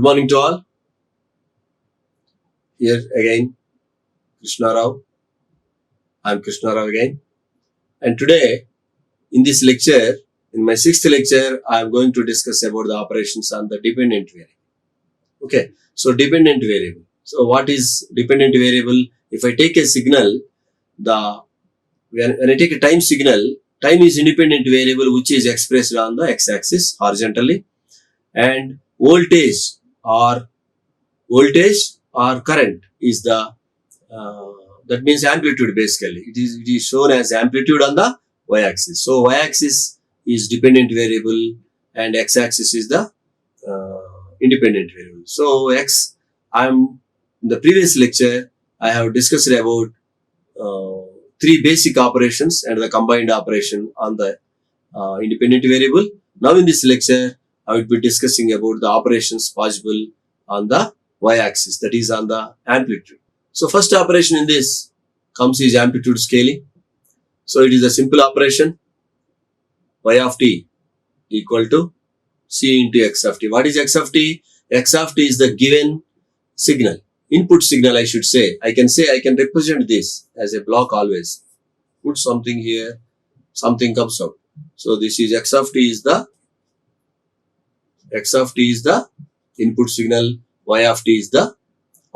morning to all. Here again, Krishna Rao. I am Krishna Rao again. And today, in this lecture, in my 6th lecture, I am going to discuss about the operations on the dependent variable. Okay, so dependent variable. So what is dependent variable? If I take a signal, when I take a time signal, time is independent variable which is expressed on the x-axis horizontally, and voltage or current is the that means amplitude basically. It is shown as amplitude on the y-axis. So y-axis is dependent variable and x-axis is the independent variable. So in the previous lecture I have discussed about 3 basic operations and the combined operation on the independent variable. Now in this lecture I will be discussing about the operations possible on the y-axis, that is on the amplitude. So first operation in this comes is amplitude scaling. So it is a simple operation. Y of t equal to c into x of t. What is x of t? X of t is the given signal, input signal I should say. I can represent this as a block always. Put something here, something comes out. So this is x of t is the input signal, y of t is the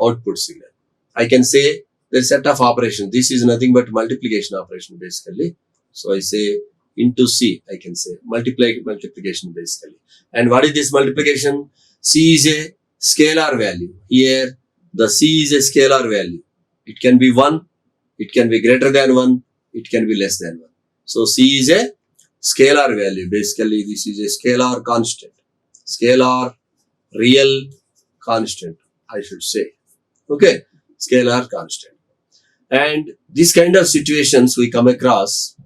output signal. I can say the set of operations. This is nothing but multiplication operation basically. So I say into c, I can say multiplication basically. And what is this multiplication? C is a scalar value. Here the c is a scalar value. It can be 1, it can be greater than 1, it can be less than 1. So c is a scalar value. Basically this is a scalar constant. Scalar real constant, I should say. Okay, scalar constant. And these kind of situations we come across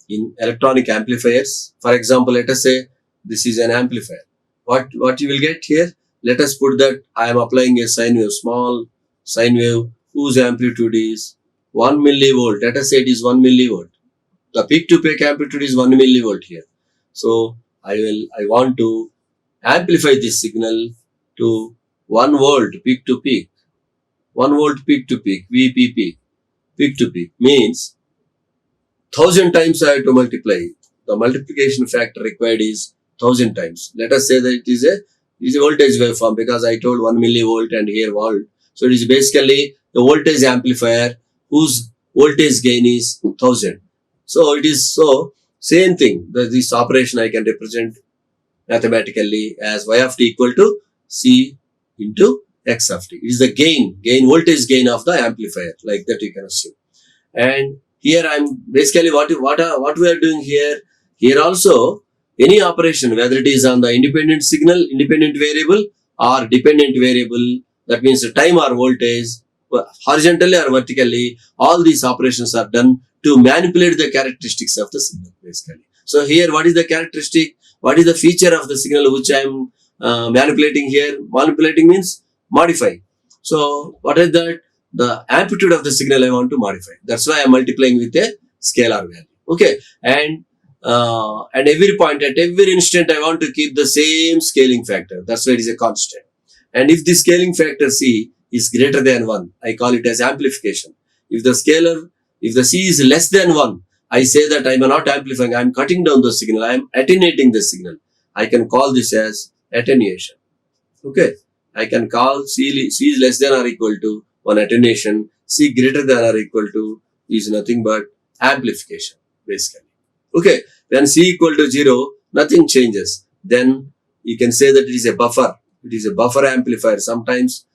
in electronic amplifiers. For example, let us say this is an amplifier. What you will get here? Let us put that I am applying a sine wave, small sine wave whose amplitude is 1 millivolt. Let us say it is 1 millivolt. The peak to peak amplitude is 1 millivolt here. So I want to amplify this signal to 1 volt peak to peak. 1 volt peak to peak, VPP, peak to peak means 1000 times I have to multiply. The multiplication factor required is 1000 times. Let us say that it is a voltage waveform because I told 1 millivolt and here volt. So it is basically the voltage amplifier whose voltage gain is 1000. So it is same thing. This operation I can represent mathematically as y of t equal to c into x of t. It is the voltage gain of the amplifier, like that you can assume. And here I'm basically what we are doing here. Here also any operation, whether it is on the independent signal, independent variable or dependent variable, that means the time or voltage, horizontally or vertically, all these operations are done to manipulate the characteristics of the signal basically. So here what is the characteristic? What is the feature of the signal which I am manipulating here? Manipulating means modify. So what is that? The amplitude of the signal I want to modify. That's why I am multiplying with a scalar value. Okay, and every point at every instant I want to keep the same scaling factor. That's why it is a constant. And if the scaling factor c is greater than 1, I call it as amplification. If the c is less than 1, I say that I am not amplifying. I am cutting down the signal. I am attenuating the signal. I can call this as attenuation. Okay. I can call C is less than or equal to 1 attenuation. C greater than or equal to is nothing but amplification basically. Okay. When C equal to 0, nothing changes. Then you can say that it is a buffer. It is a buffer amplifier. Sometimes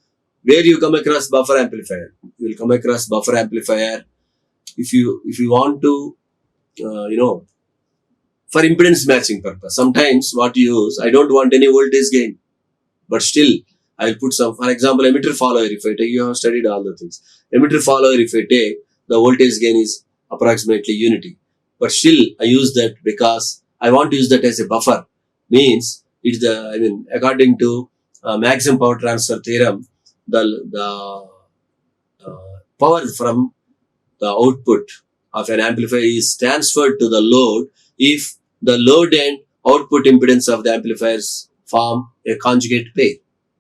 where you come across buffer amplifier, you will come across buffer amplifier if you want to for impedance matching purpose. Sometimes what you use, I don't want any voltage gain, but still I will put some, for example, emitter follower. If I take, you have studied all the things. Emitter follower, if I take, the voltage gain is approximately unity. But still I use that because I want to use that as a buffer. Means it's according to maximum power transfer theorem, the power from the output of an amplifier is transferred to the load if the load and output impedance of the amplifiers form a conjugate pair.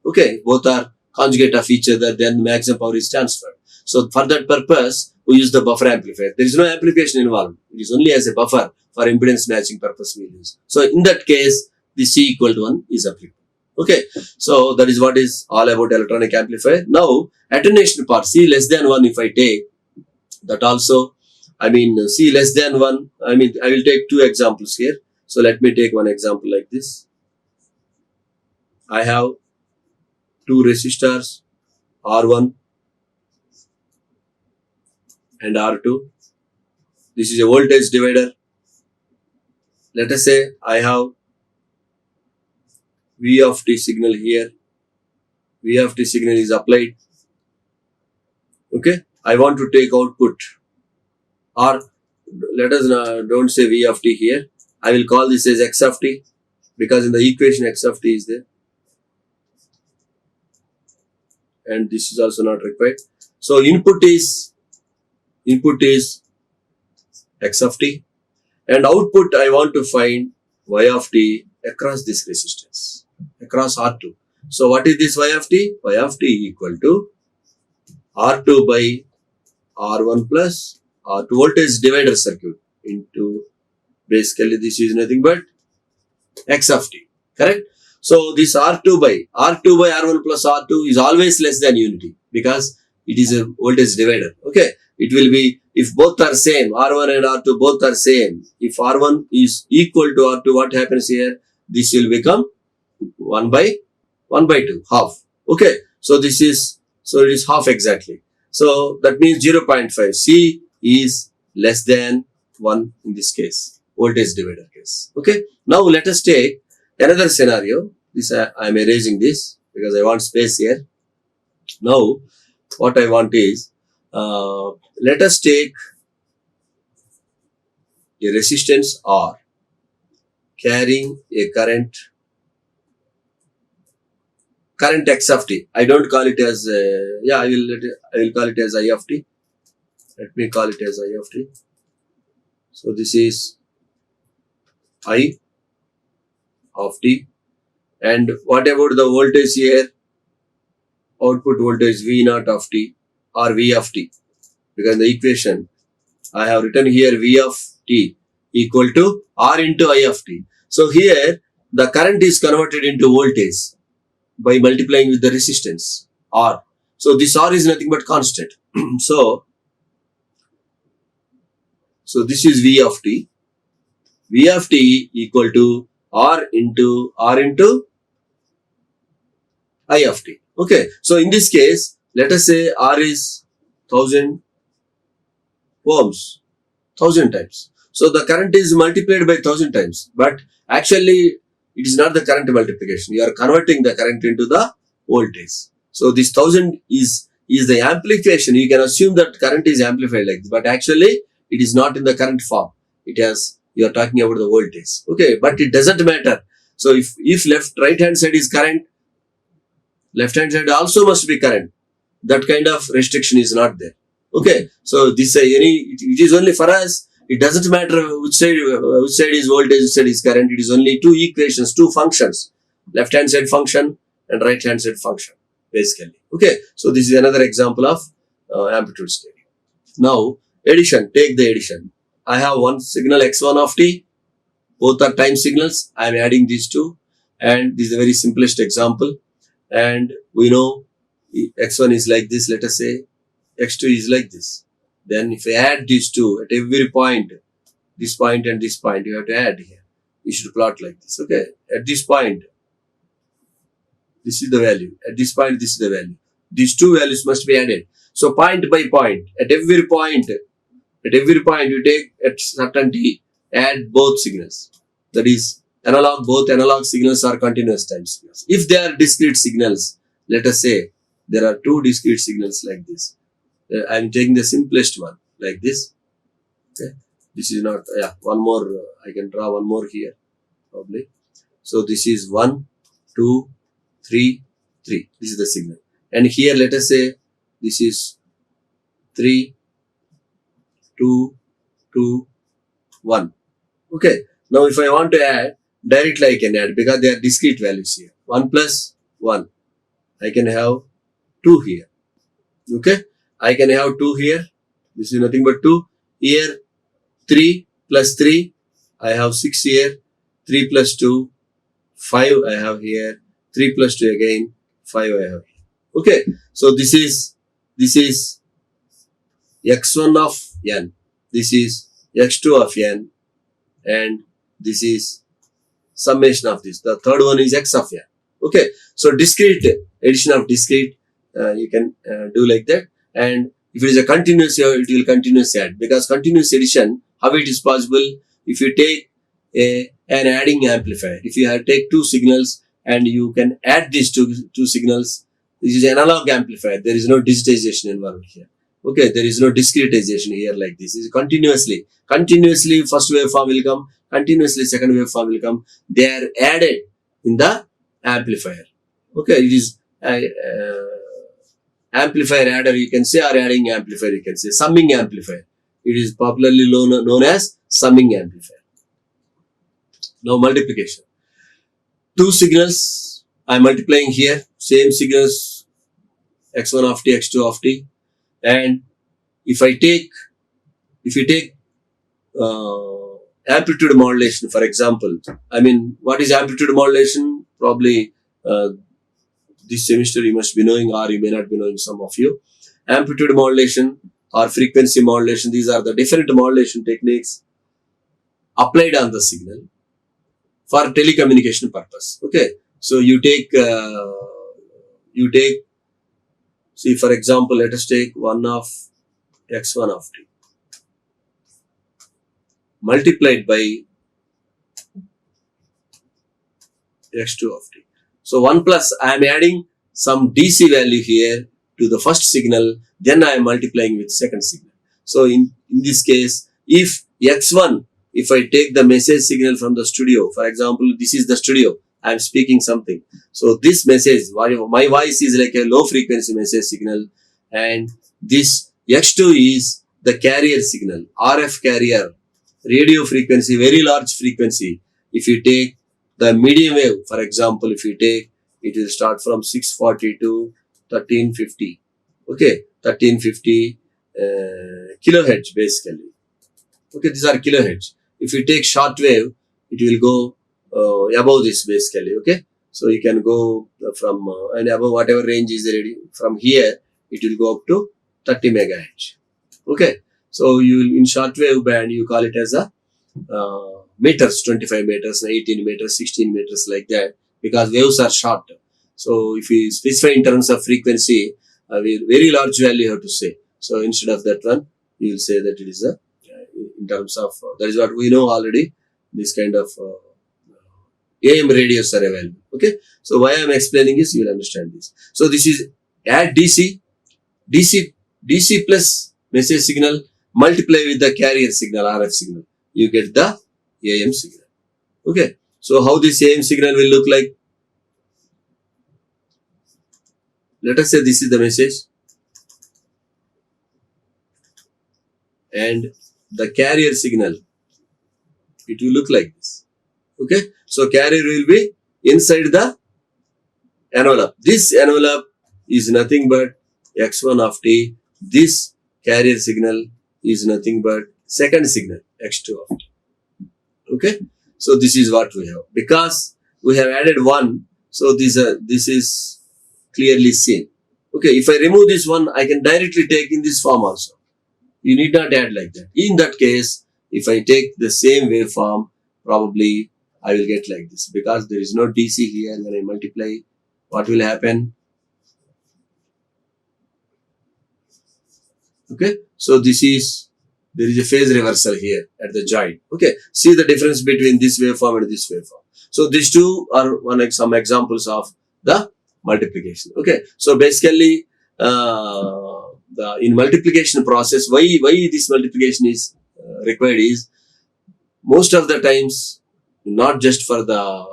Okay, both are conjugate of each other, then the maximum power is transferred. So for that purpose, we use the buffer amplifier. There is no amplification involved. It is only as a buffer for impedance matching purpose we use. So in that case, the C equal to 1 is applicable. Okay, so that is what is all about electronic amplifier. Now, attenuation part, C less than 1 if I take, that also, C less than 1, I will take two examples here. So let me take one example like this. I have two resistors, R1 and R2. This is a voltage divider. Let us say I have V of t signal here. V of t signal is applied. Okay, I want to take output, or let us don't say V of t here. I will call this as X of t, because in the equation X of t is there. And this is also not required. So input is X of t, and output I want to find Y of t across this resistance, across R2. So what is this Y of t? Y of t equal to R2 by R1 plus R2 voltage divider circuit into, basically this is nothing but X of t, correct? So this R2 by R1 plus R2 is always less than unity, because it is a voltage divider. Okay, it will be, if both are same, R1 and R2 both are same, if R1 is equal to R2, what happens here? This will become 1 by 2, half. Okay, so this is, so it is half exactly. So that means 0.5. C is less than 1 in this case, voltage divider case. Okay, now let us take another scenario. This I am erasing this because I want space here. Now what I want is, let us take a resistance R carrying a current X of t. I don't call it as I will call it as I of t. Let me call it as I of t. So this is I of t. And what about the voltage here? Output voltage V naught of t or V of t. Because in the equation I have written here V of t equal to R into I of t. So here the current is converted into voltage by multiplying with the resistance R. So this R is nothing but constant. So this is V of t. V of t equal to R into I of t. Okay. So in this case, let us say R is 1000 ohms, 1000 times. So the current is multiplied by 1000 times. But actually, it is not the current multiplication. You are converting the current into the voltage. So this 1000 is the amplification. You can assume that current is amplified like this, but actually it is not in the current form. It has, you are talking about the voltage. Okay, but it doesn't matter. So if right hand side is current, left hand side also must be current. That kind of restriction is not there. Okay, so this it is only for us. It doesn't matter which side is voltage, which side is current. It is only two equations, two functions, left hand side function and right hand side function, basically. Okay, so this is another example of amplitude scaling. Now addition, take the addition. I have one signal x1 of t, both are time signals. I am adding these two, and this is a very simplest example. And we know x1 is like this, let us say x2 is like this. Then if I add these two at every point, this point and this point, you have to add here. You should plot like this. Okay, at this point, this is the value. At this point, this is the value. These two values must be added. So point by point, at every point you take at certain t, add both signals. That is analog, both analog signals are continuous time signals. If they are discrete signals, let us say there are two discrete signals like this. I am taking the simplest one like this. Okay, this is not, one more, I can draw one more here probably. So this is 1, 2, 3, 3. This is the signal. And here let us say this is 3, 2, 2, 1. Okay. Now if I want to add, directly I can add because they are discrete values here. 1 plus 1. I can have 2 here. Okay, I can have 2 here. This is nothing but 2. Here 3 plus 3, I have 6 here. 3 plus 2, 5 I have here. 3 plus 2 again, 5 I have here. Okay, so this is x1 of n. This is x2 of n, and this is summation of this. The third one is x of n. Okay, so discrete addition of discrete, you can do like that. And if it is a continuous, it will continuously add, because continuous addition, how it is possible? If you take an adding amplifier, if you take 2 signals and you can add these two signals, this is analog amplifier. There is no digitization involved here. Okay, there is no discretization here like this. It is continuously first waveform will come, continuously second waveform will come. They are added in the amplifier. Okay, it is amplifier adder, you can say, or adding amplifier, you can say, summing amplifier. It is popularly known as summing amplifier. Now multiplication. 2 signals I am multiplying here, same signals, x1 of t, x2 of t. And if you take amplitude modulation, for example, I mean, what is amplitude modulation? Probably this semester you must be knowing, or you may not be knowing, some of you. Amplitude modulation or frequency modulation, these are the different modulation techniques applied on the signal for telecommunication purpose. Okay, so you take see, for example, let us take 1 of x1 of t multiplied by x2 of t. So 1 plus, I am adding some DC value here to the first signal, then I am multiplying with second signal. So in this case, if x1, if I take the message signal from the studio, for example, this is the studio, I am speaking something. So this message, my voice is like a low frequency message signal, and this x2 is the carrier signal, RF carrier, radio frequency, very large frequency. If you take the medium wave, for example, if you take, it will start from 640 to 1350. Okay, 1350 kilohertz basically. Okay, these are kilohertz. If you take short wave, it will go above this basically. Okay, so you can go from and above whatever range is ready. From here, it will go up to 30 megahertz. Okay, so you will, in short wave band, you call it as a meters, 25 meters, 18 meters, 16 meters, like that, because waves are short. So if we specify in terms of frequency, very large value you have to say. So instead of that one, you will say that it is a in terms of that is what we know already. This kind of AM radios are available. Okay, so why I am explaining is you will understand this. So this is add DC plus message signal, multiply with the carrier signal, RF signal, you get the AM signal. Okay, so how this AM signal will look like? Let us say this is the message, and the carrier signal, it will look like this. Okay, so carrier will be inside the envelope. This envelope is nothing but x1 of t. This carrier signal is nothing but second signal, x2 of t. Okay, so this is what we have. Because we have added 1, so this is clearly seen. Okay, if I remove this one, I can directly take in this form also. You need not add like that. In that case, if I take the same waveform, probably I will get like this, because there is no DC here. When I multiply, what will happen? Okay, so there is a phase reversal here at the joint. Okay, see the difference between this waveform and this waveform. So these two are some examples of the multiplication. Okay, so basically in multiplication process, why this multiplication is required is, most of the times, not just for the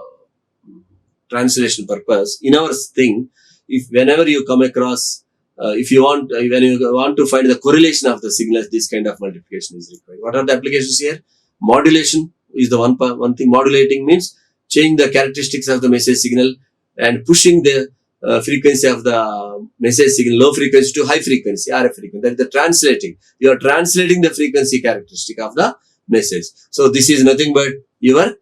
translation purpose, in our thing, if whenever you come across if you want, when you want to find the correlation of the signals, this kind of multiplication is required. What are the applications here? Modulation is the one thing. Modulating means changing the characteristics of the message signal and pushing the frequency of the message signal, low frequency to high frequency, RF frequency. That is the translating. You are translating the frequency characteristic of the message. So this is nothing but your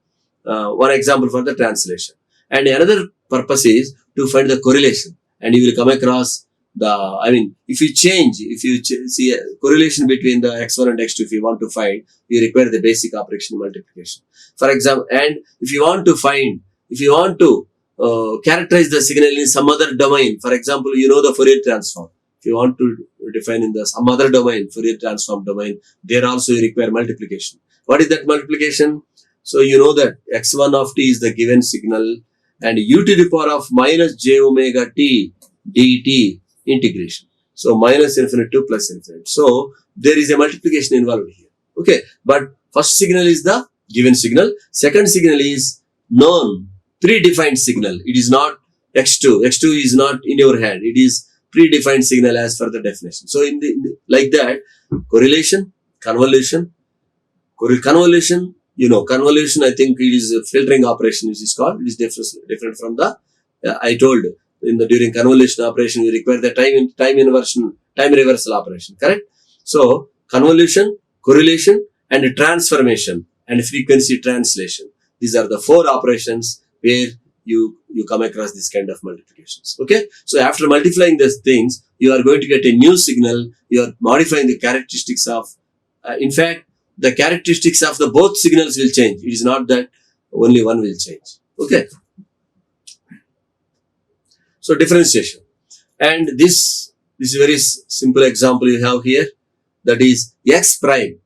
one example for the translation. And another purpose is to find the correlation. And you will come across if you see a correlation between the x1 and x2, if you want to find, you require the basic operation multiplication. For example, and if you want to characterize the signal in some other domain, for example, you know the Fourier transform. If you want to define in some other domain, Fourier transform domain, there also you require multiplication. What is that multiplication? So you know that x1 of t is the given signal and u to the power of minus j omega t dt integration. So minus infinite to plus infinite. So there is a multiplication involved here. Okay. But first signal is the given signal. Second signal is known, predefined signal. It is not x2. x2 is not in your hand. It is predefined signal as per the definition. So like that, correlation, convolution, convolution, I think it is a filtering operation which is called. It is different from the, I told during convolution operation, we require the time reversal operation, correct? So convolution, correlation, and transformation and frequency translation. These are the 4 operations where you come across this kind of multiplications. Okay. So after multiplying these things, you are going to get a new signal. You are modifying the characteristics of, in fact, the characteristics of the both signals will change. It is not that only one will change. Okay. So differentiation. And this is a very simple example you have here. That is x prime.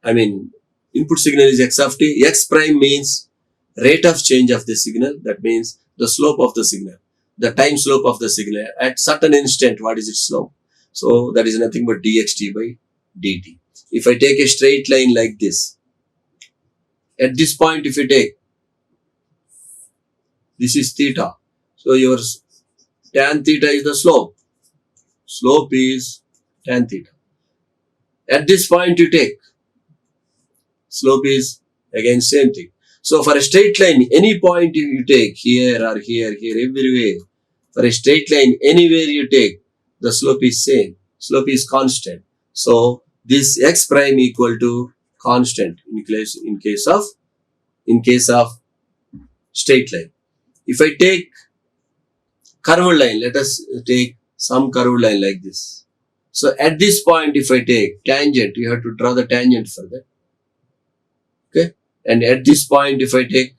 Input signal is x of t. X prime means rate of change of the signal. That means the slope of the signal. The time slope of the signal. At certain instant, what is its slope? So that is nothing but dxt by dt. If I take a straight line like this, at this point if you take, this is theta. So your tan theta is the slope. Slope is tan theta. At this point you take, slope is again same thing. So for a straight line, any point you take, here or here, everywhere, for a straight line, anywhere you take, the slope is same. Slope is constant. So this x prime equal to constant in case of straight line. If I take curved line, let us take some curved line like this. So at this point, if I take tangent, you have to draw the tangent for that. Okay. And at this point, if I take,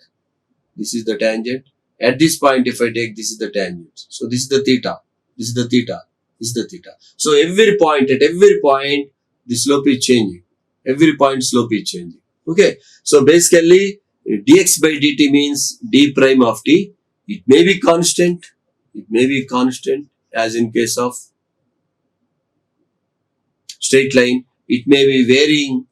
this is the tangent. At this point, if I take, this is the tangent. So this is the theta. This is the theta. This is the theta. So at every point, the slope is changing. Every point slope is changing. Okay. So basically, dx by dt means d prime of t. It may be constant. It may be constant as in case of straight line. It may be varying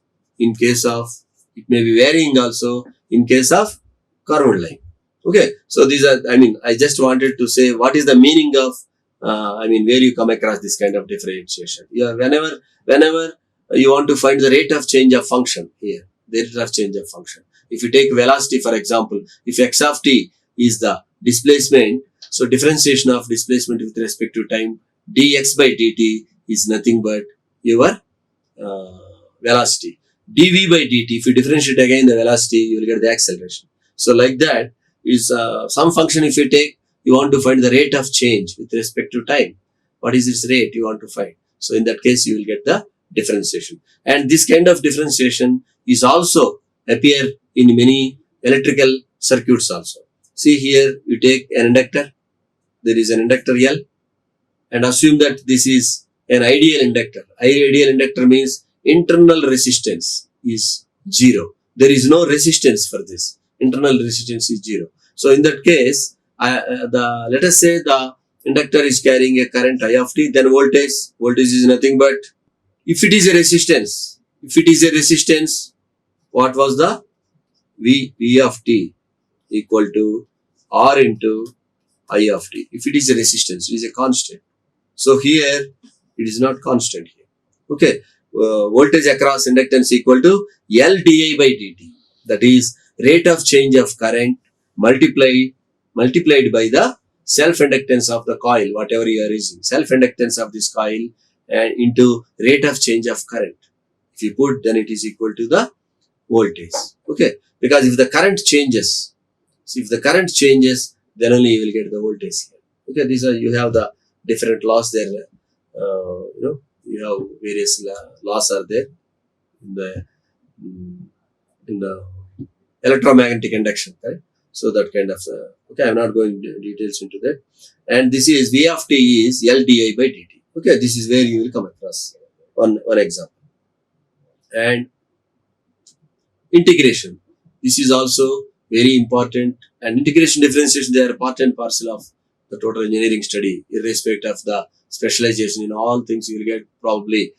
it may be varying also in case of curved line. Okay. So these are, I just wanted to say what is the meaning of, where you come across this kind of differentiation. Yeah, whenever you want to find the rate of change of function here, the rate of change of function. If you take velocity, for example, if x of t is the displacement, so differentiation of displacement with respect to time, dx by dt is nothing but your velocity. dv by dt, if you differentiate again the velocity, you will get the acceleration. So like that is some function if you take, you want to find the rate of change with respect to time. What is its rate you want to find? So in that case, you will get the differentiation. And this kind of differentiation is also appear in many electrical circuits also. See here, you take an inductor. There is an inductor L and assume that this is an ideal inductor. Ideal inductor means internal resistance is 0. There is no resistance for this. Internal resistance is 0. So in that case, let us say the inductor is carrying a current I of t, then voltage is nothing but, if it is a resistance, what was the V of t equal to R into I of t. If it is a resistance, it is a constant. So here, it is not constant here. Okay. Voltage across inductance equal to L di by dt. That is rate of change of current multiplied by the self-inductance of the coil, whatever you are using, self-inductance of this coil and into rate of change of current. If you put, then it is equal to the voltage. Okay, because if the current changes, then only you will get the voltage here. Okay, these are, you have the different laws there. You have various laws are there in the electromagnetic induction, right? So that kind of okay, I'm not going details into that. And this is V of t is L di by dt. Okay, this is where you will come across one example. And integration, this is also very important, and integration differentiation, they are part and parcel of the total engineering study, irrespective of the specialization. In all things you will get probably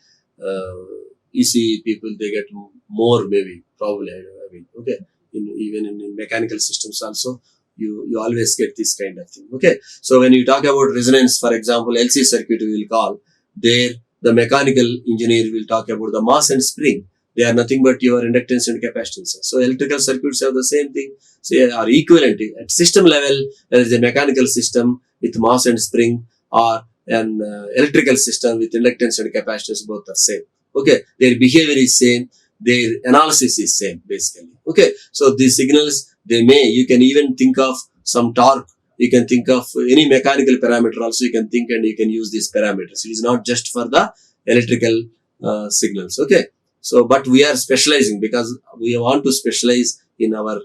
EC people, they get more, maybe, probably, I mean, okay, even in mechanical systems also you always get this kind of thing. Okay, so when you talk about resonance, for example, LC circuit we will call, there the mechanical engineer will talk about the mass and spring. They are nothing but your inductance and capacitance. So electrical circuits have the same thing, say, are equivalent. At system level, there is a mechanical system with mass and spring, or an electrical system with inductance and capacitance, both are same. Okay, their behavior is same, their analysis is same, basically. Okay, so these signals, you can even think of some torque, you can think of any mechanical parameter also, you can think and you can use these parameters. It is not just for the electrical signals. Okay, so but we are specializing because we want to specialize in our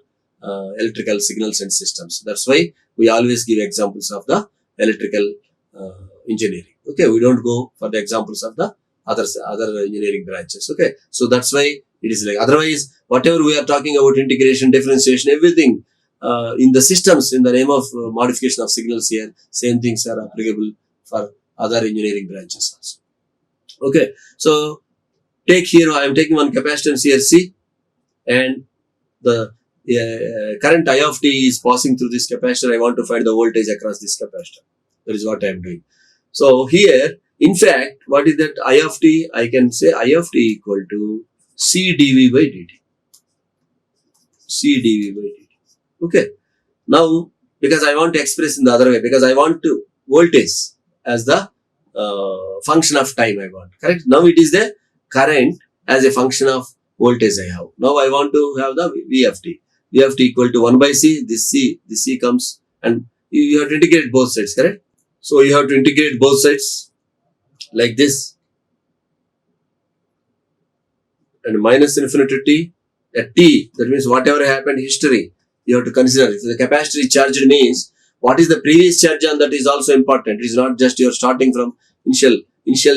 electrical signals and systems. That's why we always give examples of the electrical engineering. Okay, we don't go for the examples of the other engineering branches. Okay, so that's why it is like, otherwise whatever we are talking about, integration, differentiation, everything in the systems, in the name of modification of signals here, same things are applicable for other engineering branches also. Okay, so take here, I am taking one capacitance here, C, and the current I of t is passing through this capacitor. I want to find the voltage across this capacitor. That is what I am doing. So here, in fact, what is that I of t? I can say I of t equal to C dV by dt. C dV by dt. Okay. Now, because I want to express in the other way, because I want to voltage as the function of time I want. Correct? Now it is the current as a function of voltage I have. Now I want to have the V of t. V of t equal to 1 by C. This C comes, and you have to integrate both sides, correct? So you have to integrate both sides like this, and minus infinity t at t, that means whatever happened history, you have to consider. If the capacitor is charged, means what is the previous charge on that is also important. It is not just you are starting from initial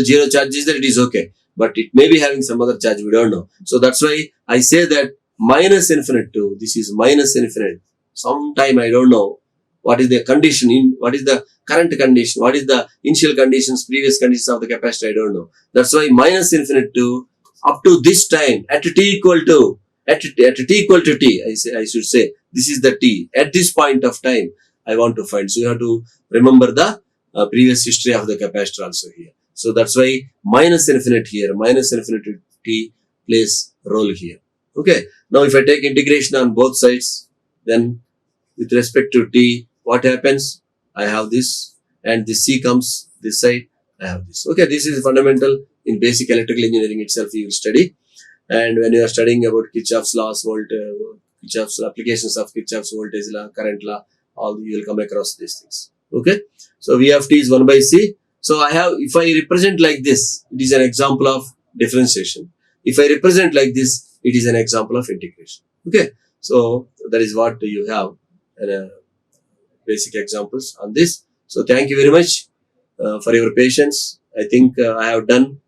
zero charge, is that it is okay, but it may be having some other charge, we don't know. So that's why I say that minus infinite to, this is minus infinite. Sometime I don't know what is the condition, what is the current condition, what is the initial conditions, previous conditions of the capacitor, I don't know. That's why minus infinite to up to this time at t equal to t, I should say, this is the t at this point of time I want to find. So you have to remember the previous history of the capacitor also here. So that's why minus infinite here, minus infinite to t plays role here. Okay, now if I take integration on both sides, then with respect to t, what happens? I have this, and this C comes this side, I have this. Okay, this is fundamental in basic electrical engineering itself you will study. And when you are studying about Kirchhoff's laws, Kirchhoff's applications of Kirchhoff's voltage law, current law, all you will come across these things. Okay, so V of t is 1 by C. So I have, if I represent like this, it is an example of differentiation. If I represent like this, it is an example of integration. Okay, so that is what you have basic examples on this. So thank you very much for your patience. I think I have done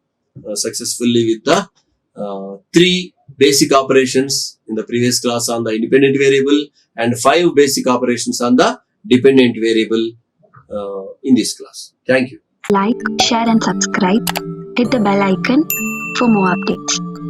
successfully with the 3 basic operations in the previous class on the independent variable, and 5 basic operations on the dependent variable in this class. Thank you. Like, share and subscribe. Hit the bell icon for more updates.